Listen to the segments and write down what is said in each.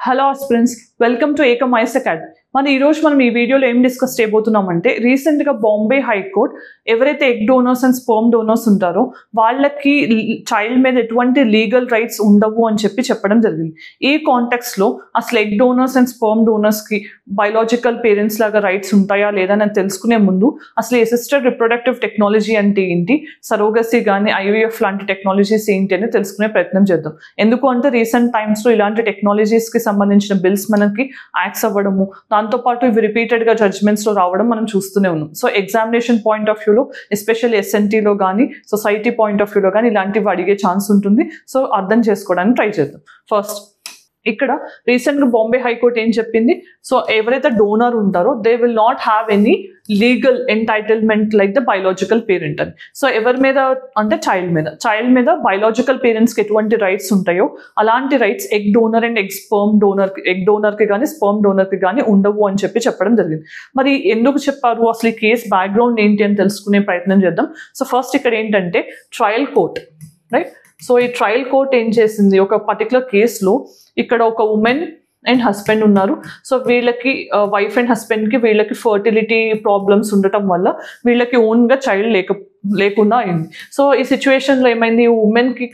Hello aspirants, welcome to Ekam IAS academy. మనం ఈ వీడియోలో ఏం డిస్కస్ చేయబోతున్నామంటే, రీసెంట్గా బాంబే హైకోర్ట్ ఎవరైతే egg donors and sperm donors ఉంటారో వాళ్ళకి చైల్డ్ మీద ఎటువంటి లీగల్ రైట్స్ ఉండవు అని చెప్పడం జరిగింది. ఈ కాంటెక్స్లో అసలు ఎగ్ డోనర్స్ అండ్ స్పర్మ్ డోనర్స్కి బయోలాజికల్ పేరెంట్స్ లాగా రైట్స్ ఉంటాయా లేదా అని తెలుసుకునే ముందు అసలు అసిస్టెడ్ రిప్రొడక్టివ్ టెక్నాలజీ అంటే ఏంటి, సరోగసీ కానీ ఐవీఎఫ్ లాంటి టెక్నాలజీస్ ఏంటి అని తెలుసుకునే ప్రయత్నం చేద్దాం. ఎందుకు అంటే రీసెంట్ టైమ్స్లో ఇలాంటి టెక్నాలజీస్కి సంబంధించిన బిల్స్ మనకి యాక్ట్స్ అవ్వడము, దాంతోపాటు ఇవి రిపీటెడ్గా జడ్జ్మెంట్స్లో రావడం మనం చూస్తూనే ఉన్నాం. సో ఎగ్జామినేషన్ పాయింట్ ఆఫ్ వ్యూలో, ఎస్పెషల్లీ ఎస్ఎన్టీలో కానీ సొసైటీ పాయింట్ ఆఫ్ వ్యూలో కానీ ఇలాంటివి అడిగే ఛాన్స్ ఉంటుంది. సో అర్థం చేసుకోవడానికి ట్రై చేద్దాం. ఫస్ట్ ఇక్కడ రీసెంట్గా బాంబే హైకోర్ట్ ఏం చెప్పింది, సో ఎవరైతే డోనర్ ఉంటారో they will not have any legal entitlement like the biological parent అని. సో ఎవరి మీద అంటే చైల్డ్ మీద బయోలాజికల్ పేరెంట్స్కి ఎటువంటి రైట్స్ ఉంటాయో అలాంటి rights egg donor and egg డోనర్కి కానీ స్పర్మ్ డోనర్కి కానీ ఉండవు అని చెప్పడం జరిగింది. మరి ఎందుకు చెప్పారు, అసలు ఈ కేసు బ్యాక్గ్రౌండ్ ఏంటి అని తెలుసుకునే ప్రయత్నం చేద్దాం. సో ఫస్ట్ ఇక్కడ ఏంటంటే ట్రయల్ కోర్ట్, రైట్? సో ఈ ట్రయల్ కోర్ట్ ఏం చేసింది, ఒక పర్టికులర్ కేసులో ఇక్కడ ఒక ఉమెన్ అండ్ హస్బెండ్ ఉన్నారు. సో వీళ్ళకి వైఫ్ అండ్ హస్బెండ్కి వీళ్ళకి ఫర్టిలిటీ ప్రాబ్లమ్స్ ఉండటం వల్ల వీళ్ళకి ఓన్గా చైల్డ్ లేకుండా అయింది. సో ఈ సిచ్యువేషన్లో ఏమైంది, ఉమెన్కి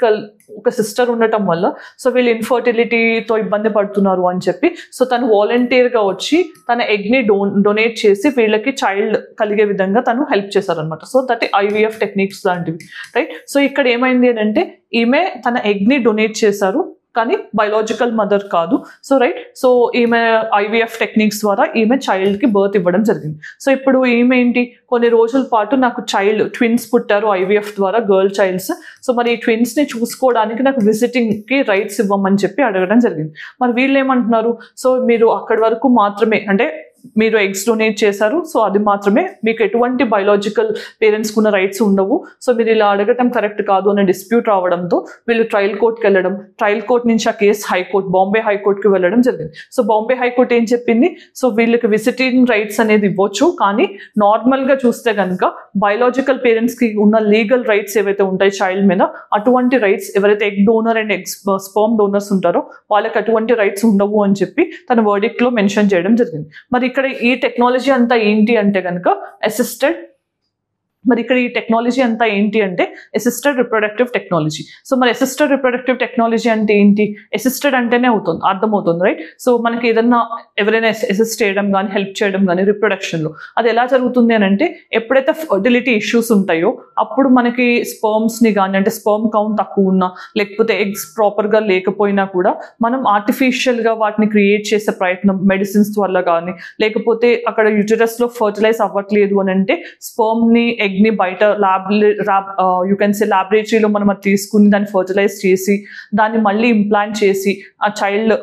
ఒక సిస్టర్ ఉండటం వల్ల సో వీళ్ళు ఇన్ఫర్టిలిటీతో ఇబ్బంది పడుతున్నారు అని చెప్పి సో తను వాలంటీర్గా వచ్చి తన ఎగ్ని డొనేట్ చేసి వీళ్ళకి చైల్డ్ కలిగే విధంగా తను హెల్ప్ చేశారనమాట. సో దట్ ఐవీఎఫ్ టెక్నిక్స్ లాంటివి, రైట్? సో ఇక్కడ ఏమైంది అని అంటే ఈమె తన ఎగ్ని డొనేట్ చేశారు కానీ బయోలాజికల్ మదర్ కాదు. సో రైట్, సో ఈమె ఐవీఎఫ్ టెక్నిక్స్ ద్వారా ఈమె చైల్డ్కి బర్త్ ఇవ్వడం జరిగింది. సో ఇప్పుడు ఈమె ఏంటి, కొన్ని రోజుల పాటు నాకు ట్విన్స్ పుట్టారు ఐవీఎఫ్ ద్వారా, గర్ల్ చైల్డ్స్. సో మరి ఈ ట్విన్స్ని చూసుకోవడానికి నాకు విజిటింగ్కి రైట్స్ ఇవ్వమని చెప్పి అడగడం జరిగింది. మరి వీళ్ళు ఏమంటున్నారు, సో మీరు అక్కడి వరకు మాత్రమే, అంటే మీరు ఎగ్స్ డొనేట్ చేశారు, సో అది మాత్రమే, మీకు ఎటువంటి బయోలాజికల్ పేరెంట్స్కి ఉన్న రైట్స్ ఉండవు. సో మీరు ఇలా అడగటం కరెక్ట్ కాదు అనే డిస్ప్యూట్ రావడంతో వీళ్ళు ట్రయల్ కోర్ట్కి వెళ్ళడం, ట్రయల్ కోర్ట్ నుంచి ఆ కేసు బాంబే హైకోర్ట్కి వెళ్ళడం జరిగింది. సో బాంబే హైకోర్ట్ ఏం చెప్పింది, సో వీళ్ళకి విజిటింగ్ రైట్స్ అనేది ఇవ్వచ్చు, కానీ నార్మల్గా చూస్తే కనుక బయోలాజికల్ పేరెంట్స్కి ఉన్న లీగల్ రైట్స్ ఏవైతే ఉంటాయి చైల్డ్ మీద, అటువంటి రైట్స్ ఎవరైతే egg donor and sperm donors ఉంటారో వాళ్ళకి అటువంటి రైట్స్ ఉండవు అని చెప్పి తన వర్డిక్ట్లో మెన్షన్ చేయడం జరిగింది. మరి ఇక్కడ ఈ టెక్నాలజీ అంతా ఏంటి అంటే కనుక అసిస్టెడ్ రిప్రొడక్టివ్ టెక్నాలజీ. సో మరి అసిస్టెడ్ రిప్రొడక్టివ్ టెక్నాలజీ అంటే ఏంటి, అసిస్టెడ్ అంటేనే అర్థమవుతుంది, రైట్? సో మనకి ఎవరైనా అసిస్ట్ చేయడం కానీ హెల్ప్ చేయడం కానీ రిప్రొడక్షన్లో అది ఎలా జరుగుతుంది అని అంటే, ఎప్పుడైతే ఫర్టిలిటీ ఇష్యూస్ ఉంటాయో అప్పుడు మనకి స్పర్మ్స్ని కానీ, అంటే స్పర్మ్ కౌంట్ తక్కువ ఉన్నా లేకపోతే ఎగ్స్ ప్రాపర్గా లేకపోయినా కూడా మనం ఆర్టిఫిషియల్గా వాటిని క్రియేట్ చేసే ప్రయత్నం మెడిసిన్స్ వల్ల కానీ, లేకపోతే అక్కడ యూటరస్లో ఫర్టిలైజ్ అవ్వట్లేదు అని అంటే స్పర్మ్ని ఎగ్ని బయట ల్యాబొరేటరీలో మనం అది తీసుకుని దాన్ని ఫర్టిలైజ్ చేసి దాన్ని మళ్ళీ ఇంప్లాంట్ చేసి ఆ చైల్డ్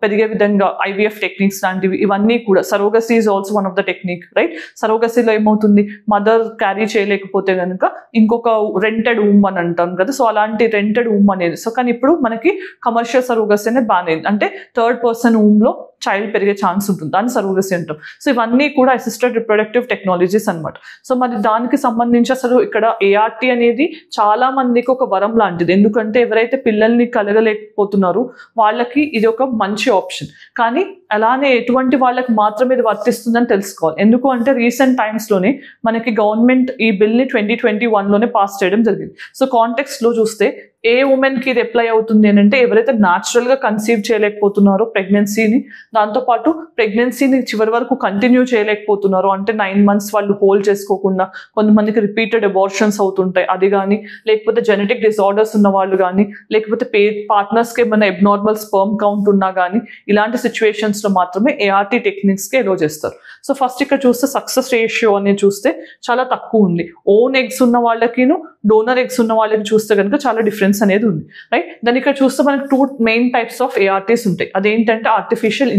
పెరిగే విధంగా ఐవీఎఫ్ టెక్నిక్స్ లాంటివి, ఇవన్నీ కూడా surrogacy is also one of the technique, right? సరోగసీలో ఏమవుతుంది, మదర్ క్యారీ చేయలేకపోతే కనుక ఇంకొక రెంటెడ్ ఊమ్ అని అంటాం కదా, సో అలాంటి రెంటెడ్ ఊమ్ అనేది. సో కానీ ఇప్పుడు మనకి కమర్షియల్ సరోగసీ అనేది బ్యాన్ అయింది, అంటే థర్డ్ పర్సన్ ఊమ్లో చైల్డ్ పెరిగే ఛాన్స్ ఉంటుంది, దాన్ని సరోగసీ అంటాం. సో ఇవన్నీ కూడా అసిస్టెడ్ రిప్రొడక్టివ్ టెక్నాలజీస్ అనమాట. సో మరి దానికి సంబంధించి అసలు ఇక్కడ ఏఆర్టీ అనేది చాలా మందికి ఒక వరం లాంటిది, ఎందుకంటే ఎవరైతే పిల్లల్ని కలగలేకపోతున్నారో వాళ్ళకి ఇది ఒక మంచి ఆప్షన్. కానీ అలానే ఎటువంటి వాళ్ళకి మాత్రమే ఇది వర్తిస్తుందని తెలుసుకోవాలి. ఎందుకు అంటే రీసెంట్ టైమ్స్లోనే మనకి గవర్నమెంట్ ఈ బిల్ని 2021లోనే పాస్ చేయడం జరిగింది. సో కాంటెక్స్ట్లో చూస్తే ఏ ఉమెన్కి ఇది అప్లై అవుతుంది అని అంటే, ఎవరైతే న్యాచురల్గా కన్సీవ్ చేయలేకపోతున్నారో ప్రెగ్నెన్సీని, దాంతోపాటు ప్రెగ్నెన్సీని చివరి వరకు కంటిన్యూ చేయలేకపోతున్నారో, అంటే 9 months వాళ్ళు హోల్డ్ చేసుకోకుండా కొంతమందికి రిపీటెడ్ అబార్షన్స్ అవుతుంటాయి, అది కానీ, లేకపోతే జెనెటిక్ డిసార్డర్స్ ఉన్న వాళ్ళు కానీ, లేకపోతే పార్ట్నర్స్కి ఏమైనా అబ్నార్మల్ స్పర్మ్ కౌంట్ ఉన్నా కానీ, ఇలాంటి సిచ్యువేషన్స్లో మాత్రమే ఏఆర్టీ టెక్నిక్స్కి ఎలో చేస్తారు. సో ఫస్ట్ ఇక్కడ చూస్తే సక్సెస్ రేషియో అనేది చూస్తే చాలా తక్కువ ఉంది. ఓన్ ఎగ్స్ ఉన్న వాళ్ళకిను డోనర్ ఎగ్స్ ఉన్న వాళ్ళకి చూస్తే కనుక చాలా డిఫరెన్స్ అనేది ఉంది, రైట్? దాని ఇక్కడ చూస్తే మనకి 2 main types ఆఫ్ ఏఆర్టీస్ ఉంటాయి. అదేంటంటే ఆర్టిఫిషియల్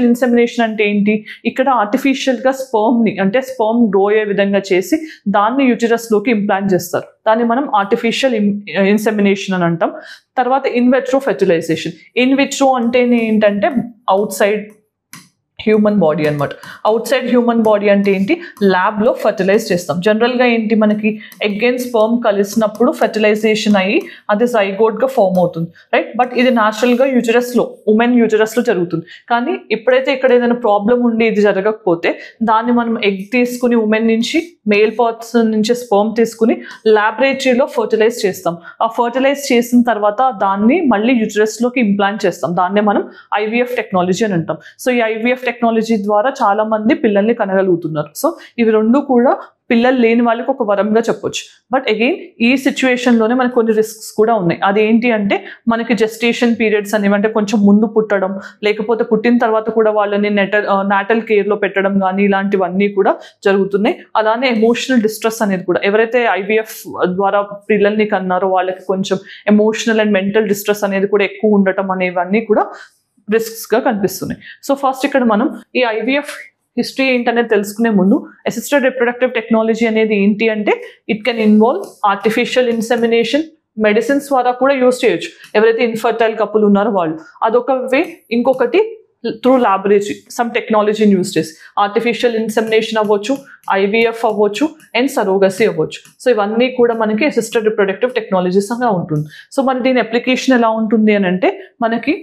ఇన్సెమినేషన్ అంటే ఏంటి, ఇక్కడ ఆర్టిఫిషియల్గా స్పర్మ్ని, అంటే స్పర్మ్ గ్రో అయ్యే విధంగా చేసి దాన్ని యూటరస్లోకి ఇంప్లాంట్ చేస్తారు, దాన్ని మనం ఆర్టిఫిషియల్ ఇన్సెమినేషన్ అని అంటాం. తర్వాత in vitro fertilisation. In vitro అంటే ఏంటంటే అవుట్ సైడ్ హ్యూమన్ బాడీ అనమాట. అవుట్ సైడ్ హ్యూమన్ బాడీ అంటే ఏంటి, ల్యాబ్లో ఫర్టిలైజ్ చేస్తాం. జనరల్గా ఏంటి, మనకి ఎగ్ అండ్ స్పర్మ్ కలిసినప్పుడు ఫెర్టిలైజేషన్ అయ్యి అది జైగోట్గా ఫామ్ అవుతుంది, రైట్. బట్ ఇది న్యాచురల్గా యూటరస్లో, ఉమెన్ యూటరస్లో జరుగుతుంది. కానీ ఎప్పుడైతే ఇక్కడ ఏదైనా ప్రాబ్లం ఉండి ఇది జరగకపోతే దాన్ని మనం ఎగ్ తీసుకుని ఉమెన్ నుంచి, మేల్ పార్ట్స్ నుంచి స్పర్మ్ తీసుకుని ల్యాబొరేటరీలో ఫర్టిలైజ్ చేస్తాం. ఆ ఫర్టిలైజ్ చేసిన తర్వాత దాన్ని మళ్ళీ యూటరస్లోకి ఇంప్లాంట్ చేస్తాం. దాన్నే మనం IVF టెక్నాలజీ అని అంటాం. సో ఈ IVF టెక్నాలజీ ద్వారా చాలా మంది పిల్లల్ని కనగలుగుతున్నారు. సో ఇవి రెండు కూడా పిల్లలు లేని వాళ్ళకి ఒక వరంగా చెప్పొచ్చు. బట్ అగైన్ ఈ సిచ్యువేషన్లోనే మనకు కొన్ని రిస్క్స్ కూడా ఉన్నాయి. అదేంటి అంటే మనకి జెస్టేషన్ పీరియడ్స్ అనేవి, అంటే కొంచెం ముందు పుట్టడం, లేకపోతే పుట్టిన తర్వాత కూడా వాళ్ళని నాటల్ కేర్లో పెట్టడం కానీ ఇలాంటివన్నీ కూడా జరుగుతున్నాయి. అలానే ఎమోషనల్ డిస్ట్రెస్ అనేది కూడా, ఎవరైతే IVF ద్వారా పిల్లల్ని కన్నారో వాళ్ళకి కొంచెం ఎమోషనల్ అండ్ మెంటల్ డిస్ట్రెస్ అనేది కూడా ఎక్కువ ఉండటం అనేవన్నీ కూడా రిస్క్స్గా కనిపిస్తున్నాయి. సో ఫస్ట్ ఇక్కడ మనం ఈ IVF హిస్టరీ ఏంటనేది తెలుసుకునే ముందు, అసిస్టెడ్ రిప్రొడక్టివ్ టెక్నాలజీ అనేది ఏంటి అంటే it can involve artificial insemination, medicines ద్వారా కూడా యూజ్ చేయొచ్చు ఎవరైతే ఇన్ఫర్టైల్ కపుల్ ఉన్నారో వాళ్ళు. అదొక వే. ఇంకొకటి త్రూ ల్యాబొరేటరీ సమ్ టెక్నాలజీని యూజ్ చేసి ఆర్టిఫిషియల్ ఇన్సెమినేషన్ అవ్వచ్చు, IVF అవ్వచ్చు అండ్ సరోగసీ అవ్వచ్చు. సో ఇవన్నీ కూడా మనకి అసిస్టెడ్ రిప్రొడక్టివ్ టెక్నాలజీస్గా ఉంటుంది. సో మరి దీని అప్లికేషన్ ఎలా ఉంటుంది అని అంటే, మనకి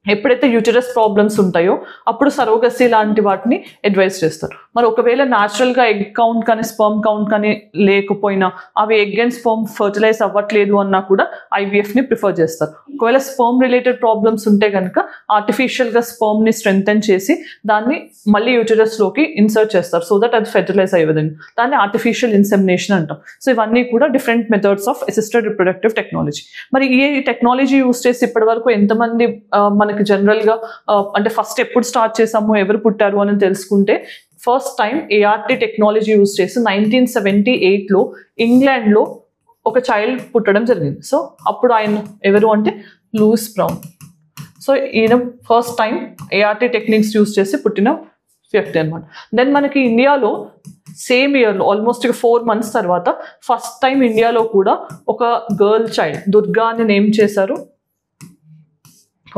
ఎప్పుడైతే యూటరస్ ప్రాబ్లమ్స్ ఉంటాయో అప్పుడు సరోగసీ లాంటి వాటిని అడ్వైస్ చేస్తారు. మరి ఒకవేళ న్యాచురల్గా ఎగ్ కౌంట్ కానీ స్పర్మ్ కౌంట్ కానీ లేకపోయినా, అవి ఎగ్ అండ్ స్పర్మ్ ఫర్టిలైజ్ అవ్వట్లేదు అన్నా కూడా IVFని ప్రిఫర్ చేస్తారు. ఒకవేళ స్పర్మ్ రిలేటెడ్ ప్రాబ్లమ్స్ ఉంటే కనుక ఆర్టిఫిషియల్గా స్పర్మ్ని స్ట్రెంగ్తెన్ చేసి దాన్ని మళ్ళీ యూటరస్లోకి ఇన్సర్ట్ చేస్తారు, సో దట్ అది ఫెర్టిలైజ్ అయ్యే విధంగా. దాన్ని ఆర్టిఫిషియల్ ఇన్సెమినేషన్ అంటాం. సో ఇవన్నీ కూడా different methods of assisted reproductive technology. మరి ఈ టెక్నాలజీ యూజ్ చేసి ఇప్పటి వరకు ఎంతమంది మనకి జనరల్గా అంటే ఫస్ట్ ఎప్పుడు స్టార్ట్ చేసాము, ఎవరు పుట్టారు అని తెలుసుకుంటే, first time ART technology use చేసి 1978లో ఇంగ్లాండ్లో ఒక చైల్డ్ పుట్టడం జరిగింది. సో అప్పుడు ఆయన ఎవరు అంటే లూయిస్ బ్రౌన్. సో ఈయన first time ART techniques use చేసి పుట్టిన వ్యక్తి అనమాట. దెన్ మనకి ఇండియాలో సేమ్ ఇయర్లో ఆల్మోస్ట్ 4 months తర్వాత ఫస్ట్ టైం ఇండియాలో కూడా ఒక గర్ల్ చైల్డ్ దుర్గా అని నేమ్ చేశారు.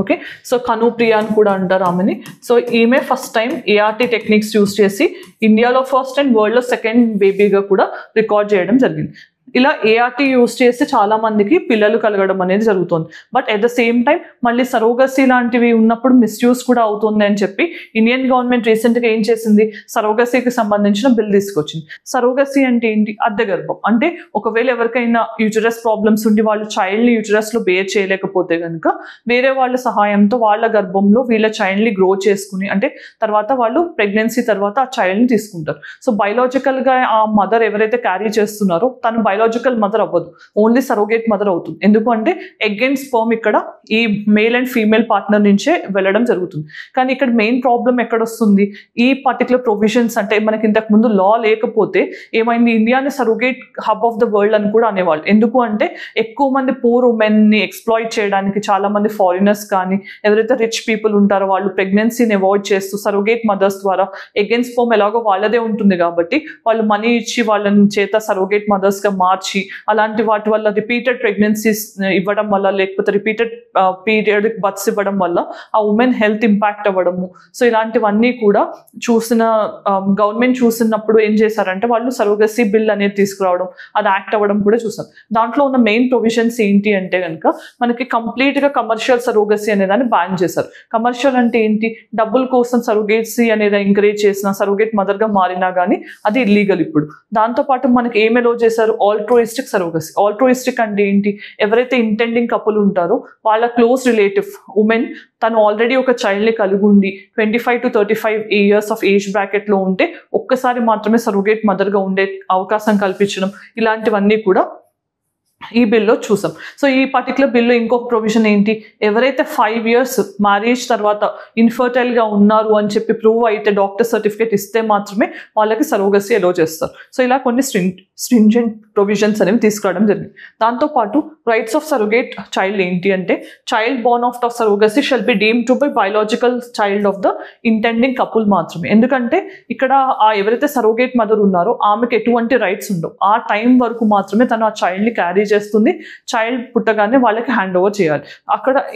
ఓకే, సో కనుప్రియ అని కూడా అంటారు ఆమెని. సో ఈమె first time ART techniques use చేసి ఇండియాలో ఫస్ట్ అండ్ వరల్డ్లో సెకండ్ బేబీగా కూడా రికార్డ్ చేయడం జరిగింది. ఇలా ART యూజ్ చేసి చాలా మందికి పిల్లలు కలగడం అనేది జరుగుతుంది. But at the same time మళ్ళీ సరోగసీ లాంటివి ఉన్నప్పుడు మిస్యూజ్ కూడా అవుతుంది అని చెప్పి ఇండియన్ గవర్నమెంట్ రీసెంట్గా ఏం చేసింది, సరోగసీకి సంబంధించిన బిల్ తీసుకొచ్చింది. సరోగసీ అంటే ఏంటి, అద్దె గర్భం. అంటే ఒకవేళ ఎవరికైనా యూటరస్ ప్రాబ్లమ్స్ ఉండి వాళ్ళు చైల్డ్ని యూటరస్లో బేర్ చేయలేకపోతే కనుక వేరే వాళ్ళ సహాయంతో వాళ్ళ గర్భంలో వీళ్ళ చైల్డ్ని గ్రో చేసుకుని, అంటే తర్వాత వాళ్ళు ప్రెగ్నెన్సీ తర్వాత ఆ చైల్డ్ని తీసుకుంటారు. సో బయలాజికల్గా ఆ మదర్ ఎవరైతే క్యారీ చేస్తున్నారో తను బయలాజికల్ మదర్ అవ్వదు, ఓన్లీ సరోగేట్ మదర్ అవుతుంది. ఎందుకు అంటే ఎగ్ అండ్ స్పర్మ్ ఇక్కడ ఈ మేల్ అండ్ ఫీమేల్ పార్ట్నర్ నుంచే వెళ్ళడం జరుగుతుంది. కానీ ఇక్కడ మెయిన్ ప్రాబ్లం ఎక్కడ వస్తుంది, ఈ పర్టికులర్ ప్రొవిజన్స్ అంటే మనకి ఇంతకు ముందు లా లేకపోతే ఏమైంది, ఇండియాని surrogate hub of the world అని కూడా అనేవాళ్ళు. ఎందుకు అంటే ఎక్కువ మంది పూర్ ఉమెన్ని ఎక్స్ప్లాయిట్ చేయడానికి చాలా మంది ఫారినర్స్ కానీ ఎవరైతే రిచ్ పీపుల్ ఉంటారో వాళ్ళు ప్రెగ్నెన్సీని అవాయిడ్ చేస్తూ సరోగేట్ మదర్స్ ద్వారా ఎగ్ అండ్ స్పర్మ్ ఎలాగో వాళ్ళదే ఉంటుంది కాబట్టి వాళ్ళు మనీ ఇచ్చి వాళ్ళని చేత సరోగేట్ మదర్స్గా మార్చి అలాంటి వాటి వల్ల రిపీటెడ్ ప్రెగ్నెన్సీస్ ఇవ్వడం వల్ల, లేకపోతే రిపీటెడ్ పీరియడిక్ బర్త్స్ ఇవ్వడం వల్ల ఆ ఉమెన్ హెల్త్ ఇంపాక్ట్ అవ్వడము. సో ఇలాంటివన్నీ కూడా గవర్నమెంట్ చూసినప్పుడు ఏం చేశారంటే వాళ్ళు సరోగసీ బిల్ అనేది తీసుకురావడం, అది యాక్ట్ అవ్వడం కూడా చూసాం. దాంట్లో ఉన్న మెయిన్ ప్రొవిజన్స్ ఏంటి అంటే కనుక మనకి కంప్లీట్గా కమర్షియల్ సరోగసీ అనేదాన్ని బ్యాన్ చేశారు. కమర్షియల్ అంటే ఏంటి, డబ్బుల కోసం సరోగేసీ అనేది ఎంకరేజ్ చేసిన, సరోగేట్ మదర్గా మారినా కానీ అది ఇల్లీగల్ ఇప్పుడు. దాంతోపాటు మనకి ఏం ఎలో చేశారు, ఆల్ట్రోయిస్టిక్ సరోగసీ. ఆల్ట్రోయిస్టిక్ అంటే ఏంటి, ఎవరైతే ఇంటెండింగ్ కపుల్ ఉంటారో వాళ్ళ క్లోజ్ రిలేటివ్ ఉమెన్ తను ఆల్రెడీ ఒక చైల్డ్ని కలిగి ఉండి 25 to 35 years ఆఫ్ ఏజ్ బ్రాకెట్లో ఉంటే ఒక్కసారి మాత్రమే సరోగేట్ మదర్గా ఉండే అవకాశం కల్పించడం, ఇలాంటివన్నీ కూడా ఈ బిల్లో చూసాం. సో ఈ పర్టికులర్ బిల్లో ఇంకొక ప్రొవిజన్ ఏంటి, ఎవరైతే 5 years మ్యారేజ్ తర్వాత ఇన్ఫర్టైల్గా ఉన్నారు అని చెప్పి ప్రూవ్ అయితే డాక్టర్ సర్టిఫికేట్ ఇస్తే మాత్రమే వాళ్ళకి సరోగసీ అలో చేస్తారు. సో ఇలా కొన్ని స్ట్రింజెంట్ ప్రొవిజన్స్ అనేవి తీసుకురావడం జరిగింది. దాంతోపాటు రైట్స్ ఆఫ్ సరోగేట్ చైల్డ్ ఏంటి అంటే, child Born of the surrogacy shall be deemed to buy biological child of the intending couple మాత్రమే. ఎందుకంటే ఇక్కడ ఎవరైతే సరోగేట్ మదర్ ఉన్నారో ఆమెకు ఎటువంటి రైట్స్ ఉండవు. ఆ టైం వరకు మాత్రమే తను ఆ చైల్డ్ని క్యారీ చేస్తుంది, చైల్డ్ పుట్టగానే వాళ్ళకి హ్యాండ్ ఓవర్ చేయాలి.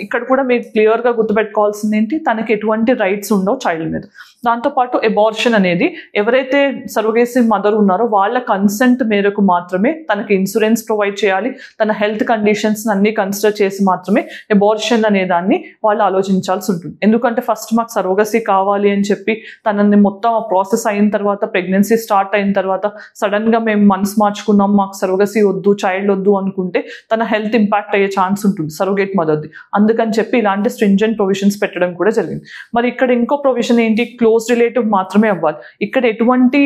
ఇక్కడ కూడా మీరు క్లియర్గా గుర్తుపెట్టుకోవాల్సింది ఏంటి, తనకి ఎటువంటి రైట్స్ ఉండవు చైల్డ్ మీద. దాంతోపాటు అబార్షన్ అనేది ఎవరైతే సరోగేసీ మదర్ ఉన్నారో వాళ్ళ కన్సెంట్ మేరకు మాత్రమే తనకి ఇన్సూరెన్స్ ప్రొవైడ్ చేయాలి. తన హెల్త్ కండిషన్స్ అన్ని కన్సిడర్ చేసి మాత్రమే అబార్షన్ అనే దాన్ని వాళ్ళు ఆలోచించాల్సి ఉంటుంది. ఎందుకంటే ఫస్ట్ మాకు సరోగసీ కావాలి అని చెప్పి తనని మొత్తం ఆ ప్రాసెస్ అయిన తర్వాత, ప్రెగ్నెన్సీ స్టార్ట్ అయిన తర్వాత సడన్గా మేము మనసు మార్చుకున్నాం, మాకు సరోగసీ వద్దు, చైల్డ్ వద్దు అనుకుంటే తన హెల్త్ ఇంపాక్ట్ అయ్యే ఛాన్స్ ఉంటుంది సరోగేట్ మదర్ది. అందుకని చెప్పి ఇలాంటి స్ట్రింజెంట్ ప్రొవిజన్స్ పెట్టడం కూడా జరిగింది. మరి ఇక్కడ ఇంకో ప్రొవిజన్ ఏంటి, క్లోజ్ రిలేటివ్ మాత్రమే అవ్వాలి. ఇక్కడ ఎటువంటి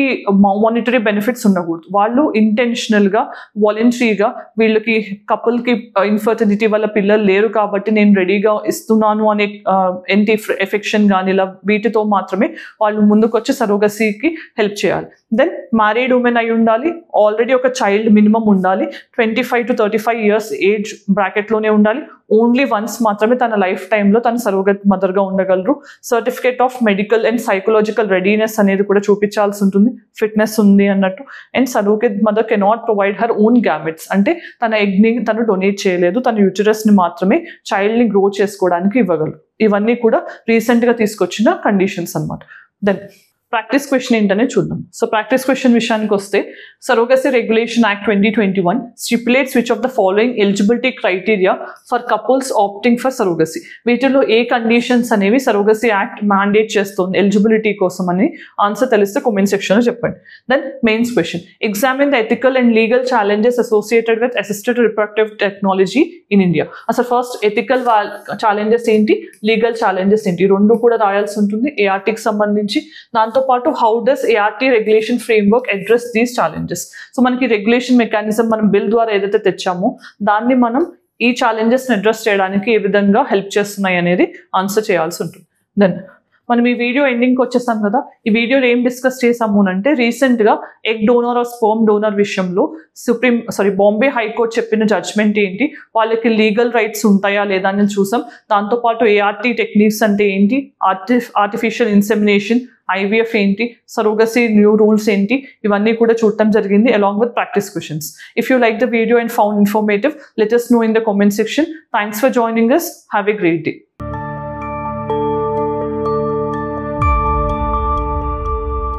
మానిటరీ బెనిఫిట్స్ ఉండకూడదు. వాళ్ళు ఇంటెన్షనల్గా వాలంటరీగా వీళ్ళకి కపుల్కి ఇన్ఫర్టిలిటీ వల్ల పిల్లలు లేరు కాబట్టి నేను రెడీగా ఇస్తున్నాను అనే ఏంటి ఎఫెక్షన్ కానీ ఇలా వీటితో మాత్రమే వాళ్ళు ముందుకొచ్చి సరోగసీకి హెల్ప్ చేయాలి. దెన్ మ్యారీడ్ ఉమెన్ అయి ఉండాలి, ఆల్రెడీ ఒక చైల్డ్ మినిమం ఉండాలి, 25 to 35 years ఏజ్ బ్రాకెట్లోనే ఉండాలి. ఓన్లీ వన్స్ మాత్రమే తన లైఫ్ టైంలో తను సరోగేట్ మదర్గా ఉండగలరు. Certificate of medical and psychological readiness అనేది కూడా చూపించాల్సి ఉంటుంది, ఫిట్నెస్ ఉంది అన్నట్టు. And surrogate mother cannot provide her own gametes, అంటే తన ఎగ్ని తను డొనేట్ చేయలేదు, తన యూటరస్ని మాత్రమే చైల్డ్ని గ్రో చేసుకోవడానికి ఇవ్వగలరు. ఇవన్నీ కూడా రీసెంట్గా తీసుకొచ్చిన కండిషన్స్ అన్నమాట. దెన్ ప్రాక్టీస్ క్వశ్చన్ ఏంటనే చూద్దాం. సో ప్రాక్టీస్ క్వశ్చన్ విషయానికి వస్తే, surrogacy regulation act 2021 stipulates which of the following eligibility criteria for couples opting for surrogacy. వీటిలో ఏ కండిషన్స్ అనేవి సరోగసీ యాక్ట్ మ్యాండేట్ చేస్తుంది ఎలిజిబిలిటీ కోసం అని ఆన్సర్ తెలిస్తే కామెంట్ సెక్షన్లో చెప్పండి. Then mains question, examine the ethical and legal challenges associated with assisted reproductive technology in India. అసలు ఫస్ట్ ఎథికల్ ఛాలెంజెస్ ఏంటి, లీగల్ ఛాలెంజెస్ ఏంటి, రెండు కూడా రాయాల్సి ఉంటుంది ఏఆర్టీకి సంబంధించి. దాంతో పాటు how does ART regulation framework address these challenges. So మనకి రెగ్యులేషన్ మెకానిజం మనం బిల్ ద్వారా ఏదైతే తెచ్చామో దాన్ని మనం ఈ ఛాలెంజెస్ని అడ్రస్ చేయడానికి ఏ విధంగా హెల్ప్ చేస్తున్నాయి అనేది ఆన్సర్ చేయాల్సి ఉంటుంది. దెన్ మనం ఈ వీడియో ఎండింగ్కి వచ్చేసాం కదా. ఈ వీడియోలో ఏం డిస్కస్ చేసాము అంటే, రీసెంట్గా egg donor or sperm donor విషయంలో బాంబే హైకోర్టు చెప్పిన జడ్జ్మెంట్ ఏంటి, వాళ్ళకి లీగల్ రైట్స్ ఉంటాయా లేదా అని చూసాం. దాంతోపాటు ఏఆర్టీ టెక్నిక్స్ అంటే ఏంటి, ఆర్టిఫిషియల్ ఇన్సెమినేషన్, IVF ఏంటి, సరోగసీ న్యూ రూల్స్ ఏంటి, ఇవన్నీ కూడా చూడటం జరిగింది along with practice questions. If you like the video and found informative, let us know in the comment section. Thanks for joining us. Have a great day.